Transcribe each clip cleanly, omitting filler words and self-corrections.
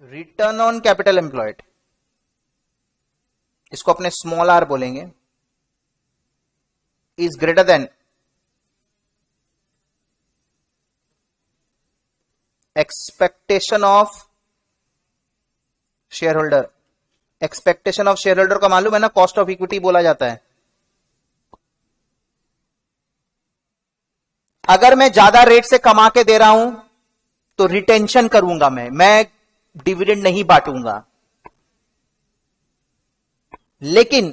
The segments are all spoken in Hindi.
रिटर्न ऑन कैपिटल एम्प्लॉयड, इसको अपने स्मॉल आर बोलेंगे, is greater than expectation of share holder. Expectation of share holder का मालूम है ना, कॉस्ट ऑफ इक्विटी बोला जाता है। अगर मैं ज्यादा रेट से कमा के दे रहा हूं तो रिटेंशन करूंगा, मैं डिविडेंड नहीं बांटूंगा। लेकिन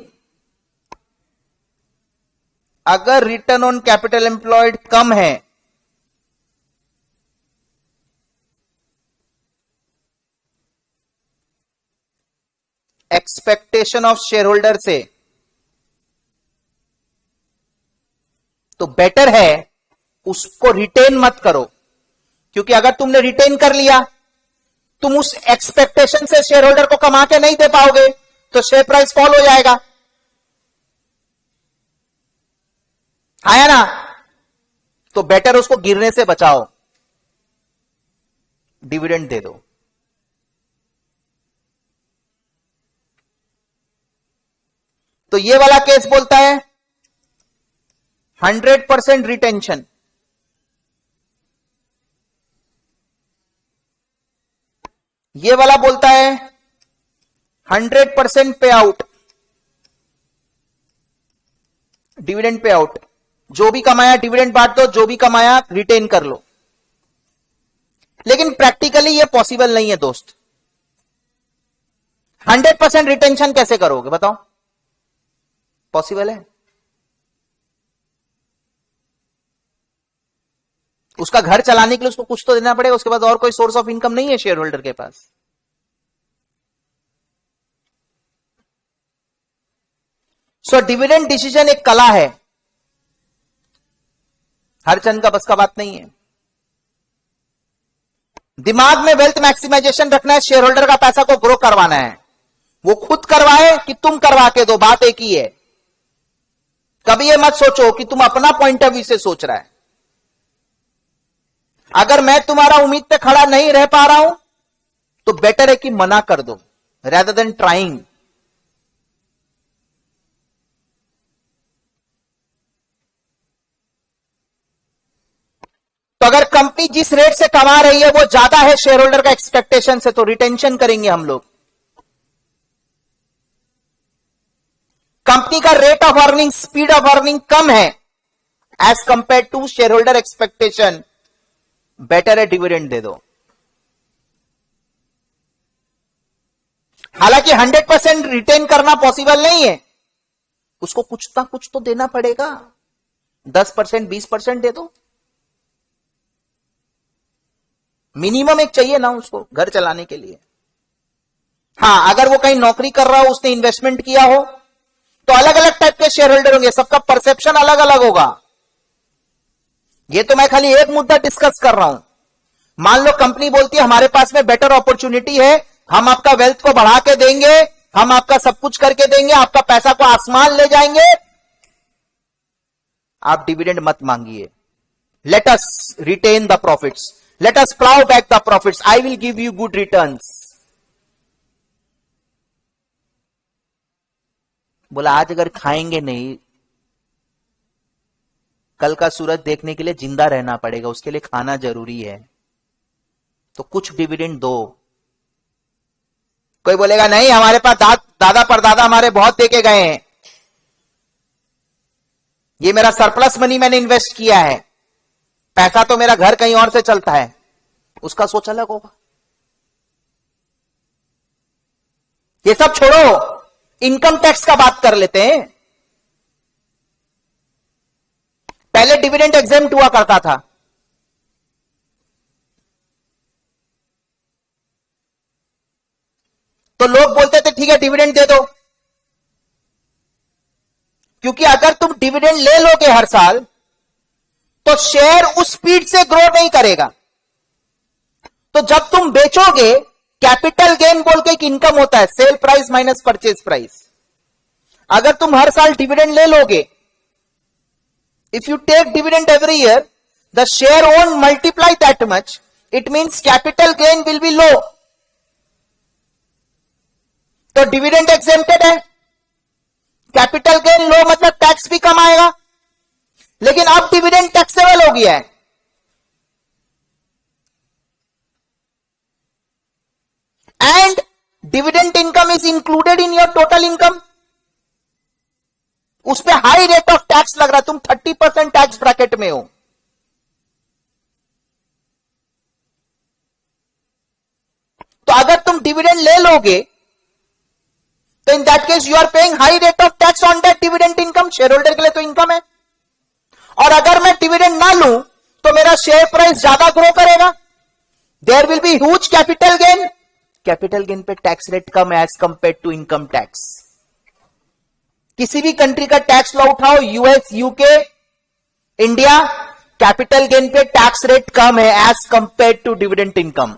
अगर रिटर्न ऑन कैपिटल एम्प्लॉयड कम है, एक्सपेक्टेशन ऑफ शेयर होल्डर से, तो बेटर है उसको रिटेन मत करो। क्योंकि अगर तुमने रिटेन कर लिया, तुम उस एक्सपेक्टेशन से शेयर होल्डर को कमा के नहीं दे पाओगे, तो शेयर प्राइस फॉल हो जाएगा। आया ना? तो बेटर उसको गिरने से बचाओ, डिविडेंड दे दो। तो ये वाला केस बोलता है 100% रिटेंशन। ये वाला बोलता है 100% पे आउट, डिविडेंड पे आउट। जो भी कमाया डिविडेंड बांट दो, जो भी कमाया रिटेन कर लो। लेकिन प्रैक्टिकली ये पॉसिबल नहीं है दोस्त। 100% रिटेंशन कैसे करोगे बताओ? पॉसिबल है? उसका घर चलाने के लिए उसको कुछ तो देना पड़ेगा, उसके बाद और कोई सोर्स ऑफ इनकम नहीं है शेयर होल्डर के पास। सो डिविडेंड डिसीजन एक कला है, हर चंद का बस का बात नहीं है। दिमाग में वेल्थ मैक्सिमाइजेशन रखना है, शेयर होल्डर का पैसा को ग्रो करवाना है। वो खुद करवाए कि तुम करवा के दो, बात एक ही है। कभी ये मत सोचो कि तुम अपना पॉइंट ऑफ व्यू से सोच रहा है। अगर मैं तुम्हारा उम्मीद पे खड़ा नहीं रह पा रहा हूं तो बेटर है कि मना कर दो rather than ट्राइंग। तो अगर कंपनी जिस रेट से कमा रही है वो ज्यादा है शेयर होल्डर का एक्सपेक्टेशन से, तो रिटेंशन करेंगे हम लोग। कंपनी का rate of earning, speed of earning कम है as compare to shareholder expectation, better है डिविडेंड दे दो। हालांकि 100% रिटेन करना पॉसिबल नहीं है, उसको कुछ ना कुछ तो देना पड़ेगा। 10% 20% दे दो, मिनिमम एक चाहिए ना उसको घर चलाने के लिए। हां, अगर वो कहीं नौकरी कर रहा हो, उसने इन्वेस्टमेंट किया हो, तो अलग अलग टाइप के शेयर होल्डर होंगे, सबका परसेप्शन अलग अलग होगा। ये तो मैं खाली एक मुद्दा डिस्कस कर रहा हूं। मान लो कंपनी बोलती है हमारे पास में बेटर अपॉर्चुनिटी है, हम आपका वेल्थ को बढ़ा के देंगे, हम आपका सब कुछ करके देंगे, आपका पैसा को आसमान ले जाएंगे, आप डिविडेंड मत मांगिए। Let us retain the profits, let us plough back the profits, I will give you good returns. बोला आज अगर खाएंगे नहीं, कल का सूरज देखने के लिए जिंदा रहना पड़ेगा, उसके लिए खाना जरूरी है, तो कुछ डिविडेंड दो। कोई बोलेगा नहीं हमारे पास दादा परदादा हमारे बहुत देके गए हैं, ये मेरा सरप्लस मनी मैंने इन्वेस्ट किया है, पैसा तो मेरा घर कहीं और से चलता है, उसका सोच अलग होगा। ये सब छोड़ो, इनकम टैक्स का बात कर लेते हैं। पहले डिविडेंड एग्जेम्प्ट हुआ करता था, तो लोग बोलते थे ठीक है डिविडेंड दे दो, क्योंकि अगर तुम डिविडेंड ले लोगे हर साल तो शेयर उस स्पीड से ग्रो नहीं करेगा। तो जब तुम बेचोगे, कैपिटल गेन बोल के एक इनकम होता है, sale price minus purchase price. अगर तुम हर साल डिविडेंड ले लोगे, if you take dividend every year, the share won't multiply that much, it means capital gain will be low. तो डिविडेंड एग्जेम्प्टेड है, कैपिटल गेन लो मतलब टैक्स भी कम आएगा। लेकिन अब डिविडेंड टैक्सेबल हो गया है, and dividend income is included in your total income. उस पर हाई रेट ऑफ टैक्स लग रहा है, तुम 30% टैक्स ब्रैकेट में हो। तो अगर तुम डिविडेंड ले लोगे तो in that case you are paying high rate of tax on that dividend income. Share holder के लिए तो इनकम है। और अगर मैं डिविडेंड ना लूं तो मेरा शेयर प्राइस ज्यादा ग्रो करेगा, there will be huge capital gain. Capital gain पे टैक्स रेट कम है as compare to income tax. किसी भी कंट्री का टैक्स लॉ उठाओ, US, UK, India, capital gain पे टैक्स रेट कम है as compare to dividend income.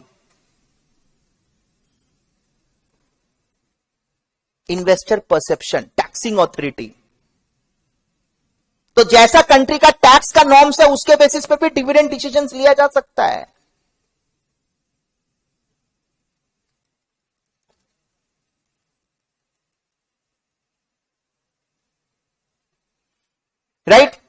Investor perception, taxing authority, तो जैसा कंट्री का टैक्स का नॉर्म्स है उसके बेसिस पे भी डिविडेंड डिसीजंस लिया जा सकता है। राइट?